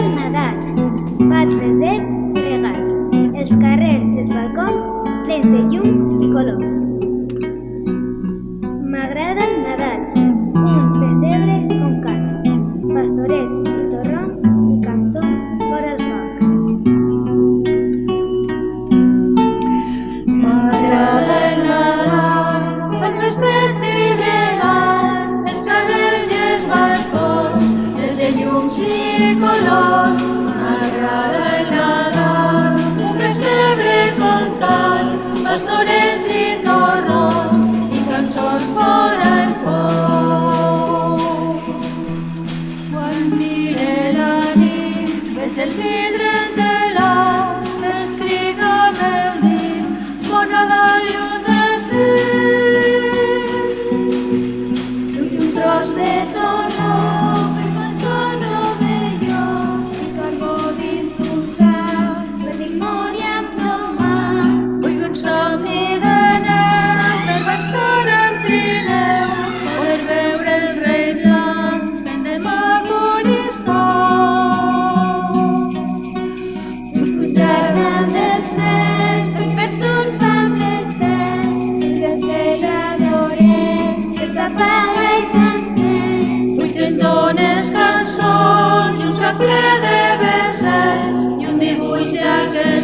el Nadal. Faig besets i regals, els carrers i els balcons plens de llums i colors. M'agrada el Nadal, un pessebre com cal, pastorets i torrons i cançons fora el foc. M'agrada el Nadal, els besets i regals, els carrers i els balcons, plens de llums i colors. M'agrada el Nadal, un pessebre com cal, pastorets i torrons i cançons fora el foc. Quan mire la nit, veig el vidre entelat, escric amb el dit, bon Nadal i un desig. Un tros de torró per pastor rovelló, i carbó disposat per dimoni amb plomat. Vull un somni de neu per baixar amb trineu, poder veure el rei blanc ben de macorista. Vull pujar davant del cel per surfar amb l'estel, i l'estrella d'Orient que s'apaga i s'encén. Vull que em dones cançons i un sac ple de besets i un dibuix d'aquest